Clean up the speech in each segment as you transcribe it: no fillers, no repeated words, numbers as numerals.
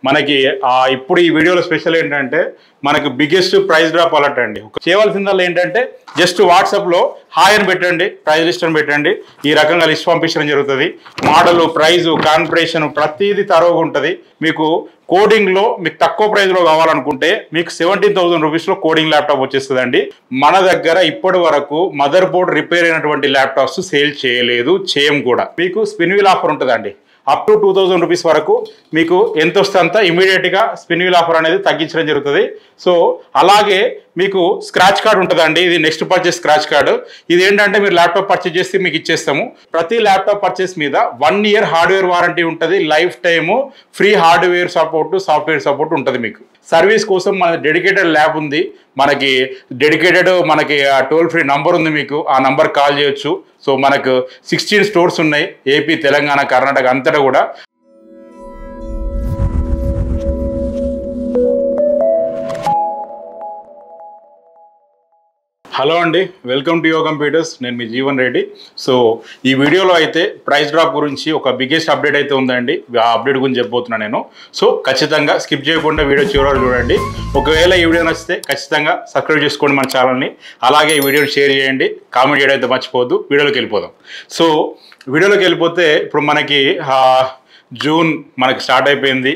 మనకి ఇప్పుడు ఈ వీడియోలో స్పెషల్ ఏంటంటే మనకు బిగ్గెస్ట్ ప్రైస్ డ్రాప్ అలర్ట్ అండి. చేయవలసిందల్లా ఏంటంటే జస్ట్ వాట్సాప్లో హాయ్ అని పెట్టండి, ప్రైస్ లిస్ట్ అని పెట్టండి. ఈ రకంగా లిస్ట్ పంపించడం జరుగుతుంది. మోడల్, ప్రైజు, కాన్ఫిగరేషన్ ప్రతిదీ తరోగా ఉంటుంది. మీకు కోడింగ్లో మీకు తక్కువ ప్రైస్లో కావాలనుకుంటే మీకు 17,000 రూపీస్లో కోడింగ్ ల్యాప్టాప్ వచ్చేస్తుందండి. మన దగ్గర ఇప్పటి వరకు మదర్ బోర్డ్ రిపేర్ అయినటువంటి ల్యాప్టాప్స్ సేల్ చేయలేదు, చేయం కూడా. మీకు స్పిన్ వీల్ ఆఫర్ ఉంటుందండి. అప్ టు 2,000 రూపీస్ వరకు మీకు ఎంత వస్తే అంత ఇమీడియట్గా స్పిన్ వీల్ ఆఫర్ అనేది తగ్గించడం జరుగుతుంది. సో అలాగే మీకు స్క్రాచ్ కార్డ్ ఉంటుందండి. ఇది నెక్స్ట్ పర్చేస్ స్క్రాచ్ కార్డు. ఇది ఏంటంటే మీరు ల్యాప్టాప్ పర్చేస్ చేస్తే మీకు ఇచ్చేస్తాము. ప్రతి ల్యాప్టాప్ పర్చేస్ మీద 1 ఇయర్ హార్డ్వేర్ వారంటీ ఉంటుంది. Life time free hardware support, software support ఉంటుంది. మీకు సర్వీస్ కోసం మన డెడికేటెడ్ ల్యాబ్ ఉంది. మనకి డెడికేటెడ్ టోల్ ఫ్రీ నంబర్ ఉంది. మీకు ఆ నంబర్ కాల్ చేయొచ్చు. సో మనకు 16 స్టోర్స్ ఉన్నాయి ఏపీ, తెలంగాణ, కర్ణాటక అంతటా కూడా. హలో అండి, వెల్కమ్ టు యువర్ కంప్యూటర్స్. నేను మీ జీవన్ రెడ్డి. సో ఈ వీడియోలో అయితే ప్రైస్ డ్రాప్ గురించి ఒక బిగ్గెస్ట్ అప్డేట్ అయితే ఉందండి. ఆ అప్డేట్ గురించి చెప్పబోతున్నాను నేను. సో ఖచ్చితంగా స్కిప్ చేయకుండా వీడియో చివరి చూడండి. ఒకవేళ ఈ వీడియో నచ్చితే ఖచ్చితంగా సబ్స్క్రైబ్ చేసుకోండి మన ఛానల్ని. అలాగే ఈ వీడియోని షేర్ చేయండి, కామెంట్ చేయడం అయితే మర్చిపోవద్దు. వీడియోలోకి వెళ్ళిపోదాం. సో వీడియోలోకి వెళ్ళిపోతే ఇప్పుడు మనకి జూన్ మనకి స్టార్ట్ అయిపోయింది.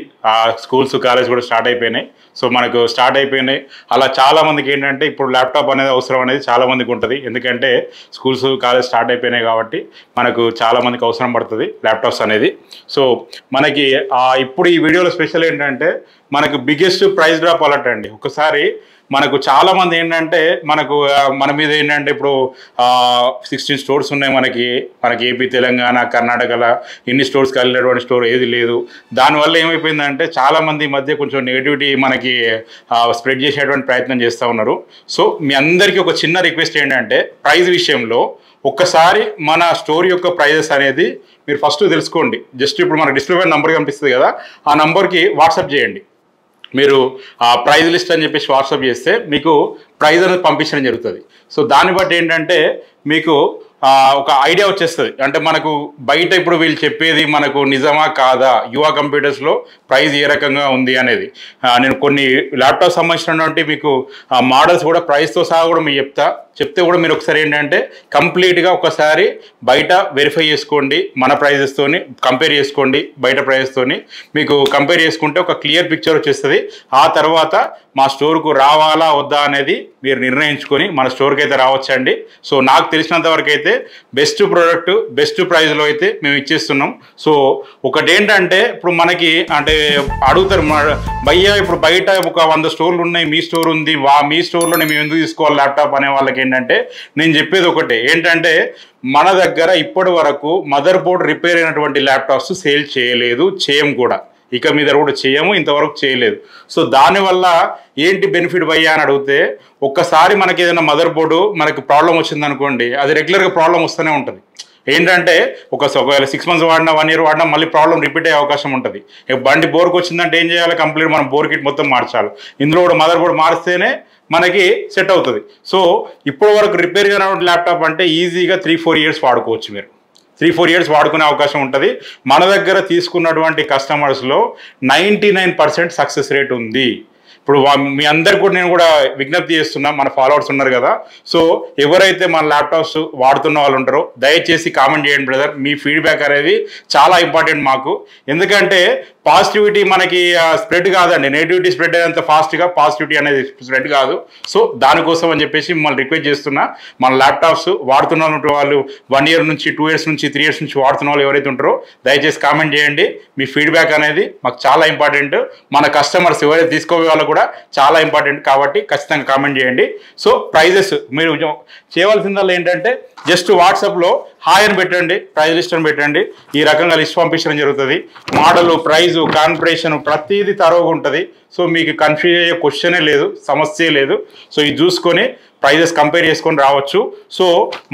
స్కూల్స్, కాలేజ్ కూడా స్టార్ట్ అయిపోయినాయి. సో మనకు స్టార్ట్ అయిపోయినాయి. అలా చాలామందికి ఏంటంటే ఇప్పుడు ల్యాప్టాప్ అనేది అవసరం అనేది చాలామందికి ఉంటుంది. ఎందుకంటే స్కూల్స్, కాలేజ్ స్టార్ట్ అయిపోయినాయి కాబట్టి మనకు చాలామందికి అవసరం పడుతుంది ల్యాప్టాప్స్ అనేది. సో మనకి ఇప్పుడు ఈ వీడియోలో స్పెషల్ ఏంటంటే మనకు బిగ్గెస్ట్ ప్రైస్ డ్రాప్ అలర్ట్ అండి. ఒకసారి మనకు చాలామంది ఏంటంటే మన మీద ఏంటంటే ఇప్పుడు 16 స్టోర్స్ ఉన్నాయి మనకి ఏపీ, తెలంగాణ, కర్ణాటకలో. ఇన్ని స్టోర్స్ కలిగినటువంటి స్టోర్ ఏది లేదు. దానివల్ల ఏమైపోయిందంటే చాలామంది ఈ మధ్య కొంచెం నెగిటివిటీ మనకి స్ప్రెడ్ చేసేటువంటి ప్రయత్నం చేస్తూ ఉన్నారు. సో మీ అందరికీ ఒక చిన్న రిక్వెస్ట్ ఏంటంటే ప్రైస్ విషయంలో ఒక్కసారి మన స్టోర్ యొక్క ప్రైజెస్ అనేది మీరు ఫస్ట్ తెలుసుకోండి. జస్ట్ ఇప్పుడు మన డిస్ప్లే నెంబర్ కనిపిస్తుంది కదా, ఆ నెంబర్కి వాట్సాప్ చేయండి. మీరు ఆ ప్రైజ్ లిస్ట్ అని చెప్పేసి వాట్సాప్ చేస్తే మీకు ప్రైజ్ అనేది పంపించడం జరుగుతుంది. సో దాన్ని బట్టి ఏంటంటే మీకు ఒక ఐడియా వచ్చేస్తుంది. అంటే మనకు బయట ఇప్పుడు వీళ్ళు చెప్పేది మనకు నిజమా కాదా, యువ కంప్యూటర్స్లో ప్రైస్ ఏ రకంగా ఉంది అనేది. నేను కొన్ని ల్యాప్టాప్ సంబంధించినటువంటి మీకు మోడల్స్ కూడా ప్రైస్తో సహా కూడా మీకు చెప్తే కూడా మీరు ఒకసారి ఏంటంటే కంప్లీట్గా ఒకసారి బయట వెరిఫై చేసుకోండి. మన ప్రైజెస్తోని కంపేర్ చేసుకోండి. బయట ప్రైజెస్తోని మీకు కంపేర్ చేసుకుంటే ఒక క్లియర్ పిక్చర్ వచ్చేస్తుంది. ఆ తర్వాత మా స్టోర్కు రావాలా వద్దా అనేది మీరు నిర్ణయించుకొని మన స్టోర్కి అయితే రావచ్చండి. సో నాకు తెలిసినంత వరకు అయితే బెస్ట్ ప్రోడక్ట్, బెస్ట్ ప్రైస్లో అయితే మేము ఇచ్చేస్తున్నాం. సో ఒకటి ఏంటంటే ఇప్పుడు మనకి అంటే అడుగుతారు భయ్యా ఇప్పుడు బయట ఒక 100 స్టోర్లు ఉన్నాయి, మీ స్టోర్ ఉంది, మీ స్టోర్లోనే మేము ఎందుకు తీసుకోవాలి ల్యాప్టాప్ అనే వాళ్ళకి ఏంటంటే నేను చెప్పేది ఒకటే ఏంటంటే మన దగ్గర ఇప్పటి వరకు మదర్ బోర్డ్ రిపేర్ అయినటువంటి ల్యాప్టాప్స్ సేల్ చేయలేదు, చేయం కూడా. ఇక మీద కూడా చేయము, ఇంతవరకు చేయలేదు. సో దానివల్ల ఏంటి బెనిఫిట్ భయ్యా అని అడిగితే ఒక్కసారి మనకి ఏదైనా మదర్ బోర్డు మనకి ప్రాబ్లం వచ్చిందనుకోండి, అది రెగ్యులర్గా ప్రాబ్లం వస్తూనే ఉంటుంది. ఏంటంటే ఒకవేళ 6 మంత్స్ వాడినా, 1 ఇయర్ వాడినా మళ్ళీ ప్రాబ్లం రిపీట్ అయ్యే అవకాశం ఉంటుంది. బండి బోర్కి వచ్చిందంటే ఏం చేయాలి, కంప్లీట్ మనం బోర్ కిట్ మొత్తం మార్చాలి. ఇందులో కూడా మదర్ బోర్డు మారిస్తేనే మనకి సెట్ అవుతుంది. సో ఇప్పటి వరకు రిపేర్ కానివ్వండి ల్యాప్టాప్ అంటే ఈజీగా 3-4 ఇయర్స్ వాడుకోవచ్చు. మీరు 3-4 ఇయర్స్ వాడుకునే అవకాశం ఉంటుంది. మన దగ్గర తీసుకున్నటువంటి కస్టమర్స్లో 99% సక్సెస్ రేట్ ఉంది. ఇప్పుడు మీ అందరికి కూడా నేను కూడా విజ్ఞప్తి చేస్తున్నా, మన ఫాలోవర్స్ ఉన్నారు కదా. సో ఎవరైతే మన ల్యాప్టాప్స్ వాడుతున్న వాళ్ళు ఉంటారో దయచేసి కామెంట్ చేయండి బ్రదర్. మీ ఫీడ్బ్యాక్ అనేది చాలా ఇంపార్టెంట్ మాకు. ఎందుకంటే పాజిటివిటీ మనకి స్ప్రెడ్ కాదండి, నెగిటివిటీ స్ప్రెడ్ అయ్యేంత ఫాస్ట్గా పాజిటివిటీ అనేది స్ప్రెడ్ కాదు. సో దానికోసం అని చెప్పేసి మిమ్మల్ని రిక్వెస్ట్ చేస్తున్నా, మన ల్యాప్టాప్స్ వాడుతున్న వాళ్ళు 1 ఇయర్ నుంచి, 2 ఇయర్స్ నుంచి, 3 ఇయర్స్ నుంచి వాడుతున్న వాళ్ళు ఎవరైతే ఉంటారో దయచేసి కామెంట్ చేయండి. మీ ఫీడ్బ్యాక్ అనేది మాకు చాలా ఇంపార్టెంట్. మన కస్టమర్స్ ఎవరైతే తీసుకోవే వాళ్ళు కూడా చాలా ఇంపార్టెంట్ కాబట్టి ఖచ్చితంగా కామెంట్ చేయండి. సో ప్రైజెస్ మీరు చేయవలసిందల్లా ఏంటంటే జస్ట్ వాట్సాప్లో హాయ్ అని పెట్టండి, ప్రైజ్ లిస్ట్ అని పెట్టండి. ఈ రకంగా లిస్ట్ పంపించడం జరుగుతుంది. మోడల్, ప్రైజు, కాన్ఫిగరేషన్ ప్రతిదీ తరోగా ఉంటుంది. సో మీకు కన్ఫ్యూజ్ అయ్యే క్వశ్చనే లేదు, సమస్య లేదు. సో ఇది చూసుకొని ప్రైజెస్ కంపేర్ చేసుకొని రావచ్చు. సో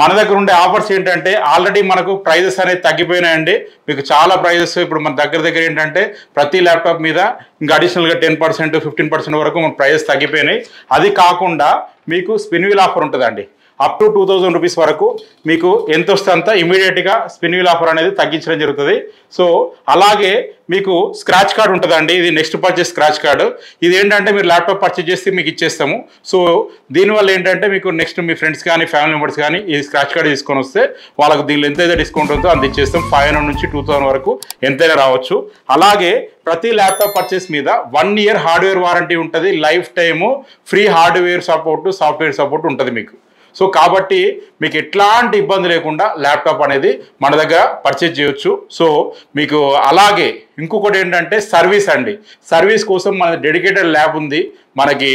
మన దగ్గర ఉండే ఆఫర్స్ ఏంటంటే ఆల్రెడీ మనకు ప్రైజెస్ అనేది తగ్గిపోయినాయండి. మీకు చాలా ప్రైజెస్ ఇప్పుడు మన దగ్గర ఏంటంటే ప్రతి ల్యాప్టాప్ మీద ఇంకా అడిషనల్గా 10%, 15% వరకు మన ప్రైజెస్ తగ్గిపోయినాయి. అది కాకుండా మీకు స్పిన్ వీల్ ఆఫర్ ఉంటుందండి. అప్ టు 2000 రూపీస్ వరకు మీకు ఎంత వస్తే అంత ఇమీడియట్గా స్పిన్ వీల్ ఆఫర్ అనేది తగ్గించడం జరుగుతుంది. సో అలాగే మీకు స్క్రాచ్ కార్డ్ ఉంటుందండి. ఇది నెక్స్ట్ పర్చేస్ స్క్రాచ్ కార్డు. ఇది ఏంటంటే మీరు ల్యాప్టాప్ పర్చేస్ చేస్తే మీకు ఇచ్చేస్తాము. సో దీనివల్ల ఏంటంటే మీకు నెక్స్ట్ మీ ఫ్రెండ్స్ కానీ ఫ్యామిలీ మెంబర్స్ కానీ ఈ స్క్రాచ్ కార్డ్ తీసుకొని వస్తే వాళ్ళకు దీనిలో ఎంతైతే డిస్కౌంట్ ఉందో అంత ఇచ్చేస్తాం. 500 నుంచి 2000 వరకు ఎంతైనా రావచ్చు. అలాగే ప్రతి ల్యాప్టాప్ పర్చేస్ మీద 1 year హార్డ్వేర్ వారంటీ ఉంటుంది. Life time free hardware support software support ఉంటుంది మీకు. సో కాబట్టి మీకు ఎట్లాంటి ఇబ్బంది లేకుండా ల్యాప్టాప్ అనేది మన దగ్గర పర్చేజ్ చేయొచ్చు. సో మీకు అలాగే ఇంకొకటి ఏంటంటే సర్వీస్ అండి. సర్వీస్ కోసం మన డెడికేటెడ్ ల్యాబ్ ఉంది. మనకి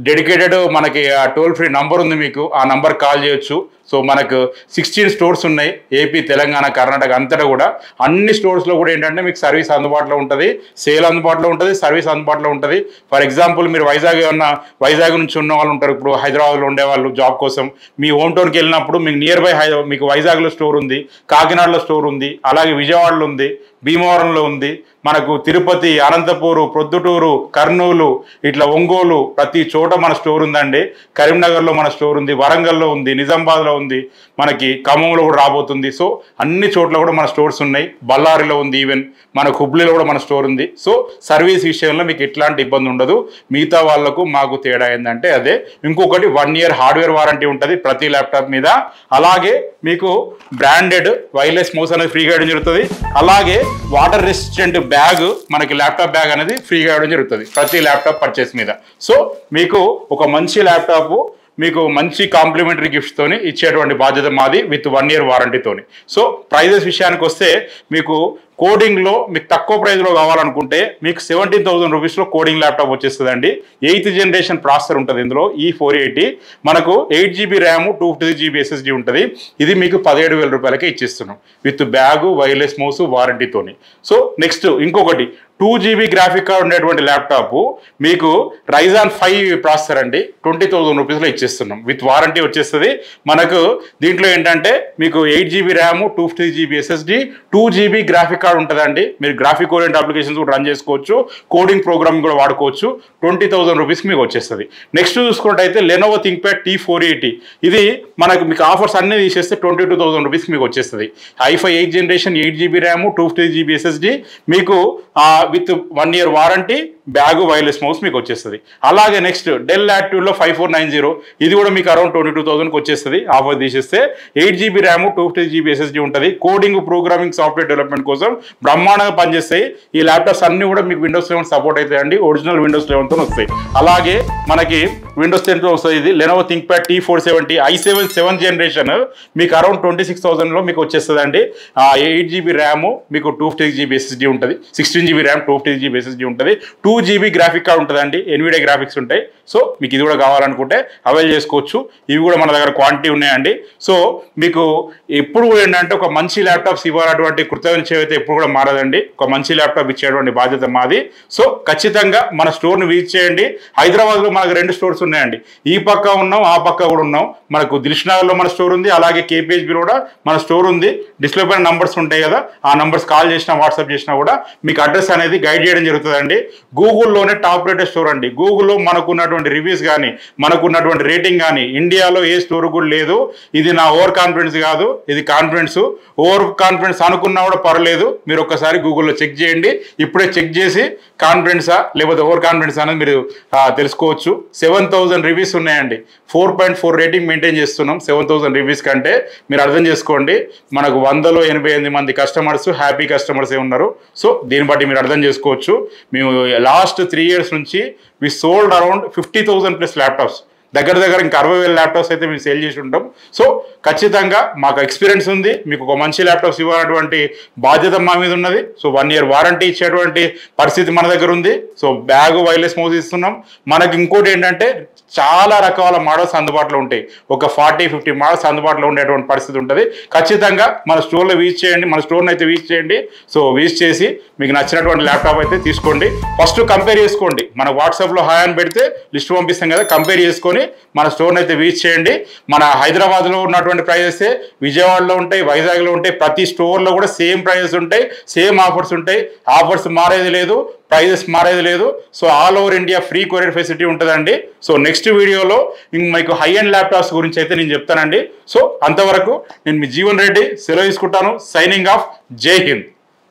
డెడికేటెడ్ మనకి టోల్ ఫ్రీ నంబర్ ఉంది. మీకు ఆ నంబర్ కాల్ చేయొచ్చు. సో మనకు 16 స్టోర్స్ ఉన్నాయి. ఏపీ, తెలంగాణ, కర్ణాటక అంతటా కూడా అన్ని స్టోర్స్లో కూడా ఏంటంటే మీకు సర్వీస్ అందుబాటులో ఉంటుంది. సేల్ అందుబాటులో ఉంటుంది, సర్వీస్ అందుబాటులో ఉంటుంది. ఫర్ ఎగ్జాంపుల్ మీరు వైజాగ్ నుంచి ఉన్న వాళ్ళు ఉంటారు. ఇప్పుడు హైదరాబాద్లో ఉండేవాళ్ళు జాబ్ కోసం మీ హోమ్ టౌన్కి వెళ్ళినప్పుడు మీకు నియర్ బై మీకు వైజాగ్లో స్టోర్ ఉంది, కాకినాడలో స్టోర్ ఉంది, అలాగే విజయవాడలో ఉంది, భీమవరంలో ఉంది, మనకు తిరుపతి, అనంతపూరు, ప్రొద్దుటూరు, కర్నూలు, ఇట్లా ఒంగోలు ప్రతి చోట మన స్టోర్ ఉందండి. కరీంనగర్లో మన స్టోర్ ఉంది, వరంగల్లో ఉంది, నిజామాబాద్లో ఉంది, మనకి ఖమ్మంలో కూడా రాబోతుంది. సో అన్ని చోట్ల కూడా మన స్టోర్స్ ఉన్నాయి. బళ్ళారిలో ఉంది, ఈవెన్ మనకు హుబ్లీలో కూడా మన స్టోర్ ఉంది. సో సర్వీస్ విషయంలో మీకు ఎట్లాంటి ఇబ్బంది ఉండదు. మిగతా వాళ్ళకు మాకు తేడా ఏంటంటే అదే. ఇంకొకటి 1 year హార్డ్వేర్ వారంటీ ఉంటుంది ప్రతి ల్యాప్టాప్ మీద. అలాగే మీకు బ్రాండెడ్ వైర్లెస్ మౌస్ అనేది ఫ్రీగా ఇవ్వడం జరుగుతుంది. అలాగే వాటర్ రెసిస్టెంట్ బ్యాగ్ మనకి ల్యాప్టాప్ బ్యాగ్ అనేది ఫ్రీగా ఇవ్వడం జరుగుతుంది ప్రతి ల్యాప్టాప్ పర్చేస్ మీద. సో మీకు ఒక మంచి ల్యాప్టాప్ మీకు మంచి కాంప్లిమెంటరీ గిఫ్ట్స్ తోని ఇచ్చేటువంటి బాధ్యత మాది విత్ 1 year వారంటీతోని. సో ప్రైజెస్ విషయానికి వస్తే మీకు కోడింగ్లో మీకు తక్కువ ప్రైజ్లో కావాలనుకుంటే మీకు 17,000 రూపీస్లో కోడింగ్ ల్యాప్టాప్ వచ్చేస్తుందండి. 8th generation ప్రాసెసర్ ఉంటుంది ఇందులో, E480. మనకు 8GB ర్యామ్, 256GB SSD ఉంటుంది. ఇది మీకు 17,000 రూపాయలకే ఇచ్చేస్తున్నాం విత్ బ్యాగు, వైర్లెస్ మౌస్ వారంటీతోని. సో నెక్స్ట్ ఇంకొకటి 2GB గ్రాఫిక్ కార్డ్ ఉండేటువంటి ల్యాప్టాప్ మీకు Ryzen 5 ప్రాసెసర్ అండి 20,000 రూపీస్లో ఇచ్చేస్తున్నాం విత్ వారంటీ వచ్చేస్తుంది. మనకు దీంట్లో ఏంటంటే మీకు 8GB RAM, 256GB SSD, 2GB graphic card ఉంటుందండి. మీరు గ్రాఫిక్ ఓరియంట్ అప్లికేషన్స్ కూడా రన్ చేసుకోవచ్చు, కోడింగ్ ప్రోగ్రామింగ్ కూడా వాడుకోవచ్చు. 20,000 రూపీస్కి మీకు వచ్చేస్తుంది. నెక్స్ట్ చూసుకుంటే లెనోవో థింక్ప్యాడ్ T480. ఇది మనకు మీకు ఆఫర్స్ అన్నీ తీసేస్తే 22,000 రూపీస్కి మీకు వచ్చేస్తుంది. i5 8th generation, 8GB RAM, 256GB SSD, మీకు with 1 year warranty, bag, wireless mouse మీకు వచ్చేస్తుంది. అలాగే నెక్స్ట్ డెల్ యాక్టివ్లో 5490. ఇది కూడా మీకు అరౌండ్ 22,000కి వచ్చేస్తుంది ఆఫర్ తీసేస్తే. 8GB ర్యామ్, 256GB SSD ఉంటుంది. కోడింగ్, ప్రోగ్రామింగ్, సాఫ్ట్వేర్ డెవలప్మెంట్ కోసం బ్రహ్మాండంగా పనిచేస్తాయి. ఈ ల్యాప్టాప్స్ అన్ని కూడా మీకు Windows 11 సపోర్ట్ అవుతాయండి. ఒరిజినల్ Windows 11తో వస్తాయి. అలాగే మనకి Windows 10తో వస్తుంది. ఇది Lenovo ThinkPad T470 i7 7th generation మీకు అరౌండ్ 26,000లో మీకు వచ్చేస్తుంది అండి. 8GB ర్యామ్, మీకు 256GB SSD ఉంటుంది. 16GB ర్యామ్, 256GB SSD ఉంటుంది. 2GB గ్రాఫిక్ కార్డ్ ఉంటుందండి. ఎన్విడియా గ్రాఫిక్స్ ఉంటాయి. సో మీకు ఇది కూడా కావాలనుకుంటే అవైల్ చేసుకోవచ్చు. ఇవి కూడా మన దగ్గర క్వాంటిటీ ఉన్నాయండి. సో మీకు ఎప్పుడు ఏంటంటే ఒక మంచి ల్యాప్టాప్స్ ఇవ్వాలటువంటి కృతజ్ఞత అయితే ఎప్పుడు కూడా మారదండి. ఒక మంచి ల్యాప్టాప్ ఇచ్చేటువంటి బాధ్యత మాది. సో ఖచ్చితంగా మన స్టోర్ని విజిట్ చేయండి. హైదరాబాద్లో మనకు 2 స్టోర్స్ ఉన్నాయండి. ఈ పక్క ఉన్నాం, ఆ పక్క కూడా ఉన్నాం. మనకు దిల్షుక్నగర్లో మన స్టోర్ ఉంది, అలాగే KPHBలో కూడా మన స్టోర్ ఉంది. డిస్ప్లే పైన నంబర్స్ ఉంటాయి కదా, ఆ నంబర్స్ కాల్ చేసినా వాట్సాప్ చేసినా కూడా మీకు అడ్రస్ అనేది గైడ్ చేయడం జరుగుతుందండి. గూగుల్లోనే టాప్ రేటెడ్ స్టోర్ అండి. గూగుల్లో మనకున్నటువంటి రివ్యూస్ కానీ, మనకున్నటువంటి రేటింగ్ కానీ ఇండియాలో ఏ స్టోర్ కూడా లేదు. ఇది నా ఓవర్ కాన్ఫిడెన్స్ కాదు, ఇది కాన్ఫిడెన్స్. ఓవర్ కాన్ఫిడెన్స్ అనుకున్నా కూడా పర్లేదు, మీరు ఒక్కసారి గూగుల్లో చెక్ చేయండి. ఇప్పుడే చెక్ చేసి కాన్ఫిడెన్సా లేకపోతే ఓవర్ కాన్ఫిడెన్స్ అనేది మీరు తెలుసుకోవచ్చు. 7,000 రివ్యూస్ ఉన్నాయండి. 4.4 రేటింగ్ మెయింటైన్ చేస్తున్నాం 7,000 రివ్యూస్ కంటే. మీరు అర్థం చేసుకోండి, మనకు 100లో 88 మంది కస్టమర్స్ హ్యాపీ కస్టమర్సే ఉన్నారు. సో దీన్ని బట్టి మీరు అర్థం చేసుకోవచ్చు. మేము లాస్ట్ 3 years నుంచి వి సోల్డ్ అరౌండ్ 50,000+ ల్యాప్టాప్స్. దగ్గర ఇంకా 60,000 ల్యాప్టాప్స్ అయితే మేము సేల్ చేసి ఉంటాం. సో ఖచ్చితంగా మాకు ఎక్స్పీరియన్స్ ఉంది. మీకు ఒక మంచి ల్యాప్టాప్స్ ఇవ్వాలన్నటువంటి బాధ్యత మా మీద ఉన్నది. సో 1 year వారంటీ ఇచ్చేటువంటి పరిస్థితి మన దగ్గర ఉంది. సో బ్యాగ్, వైర్లెస్ మౌస్ ఇస్తున్నాం. మనకి ఇంకోటి ఏంటంటే చాలా రకాల మోడల్స్ అందుబాటులో ఉంటాయి. ఒక 40-50 మోడల్స్ అందుబాటులో ఉండేటువంటి పరిస్థితి ఉంటుంది. ఖచ్చితంగా మన స్టోర్లో విజిట్ చేయండి, మన స్టోర్ని అయితే విజిట్ చేయండి. సో విజిట్ చేసి మీకు నచ్చినటువంటి ల్యాప్టాప్ అయితే తీసుకోండి. ఫస్ట్ కంపేర్ చేసుకోండి. మన వాట్సాప్లో హాయ్ అని పెడితే లిస్ట్ పంపిస్తాం కదా, కంపేర్ చేసుకొని చేసుకొని మన స్టోర్ని అయితే విజిట్ చేయండి. మన హైదరాబాద్లో ఉన్నటువంటి ప్రైజెస్ విజయవాడలో ఉంటాయి, వైజాగ్లో ఉంటాయి. ప్రతి స్టోర్లో కూడా సేమ్ ప్రైజెస్ ఉంటాయి, సేమ్ ఆఫర్స్ ఉంటాయి. ఆఫర్స్ మారేది లేదు, ప్రైజెస్ మారేది లేదు. So all over India free courier facility ఉంటుందండి. సో నెక్స్ట్ వీడియోలో మీకు హై అండ్ ల్యాప్టాప్స్ గురించి అయితే నేను చెప్తానండి. సో అంతవరకు నేను మీ జీవన్ రెడ్డి సెలవు తీసుకుంటాను. Signing off. జై హింద్.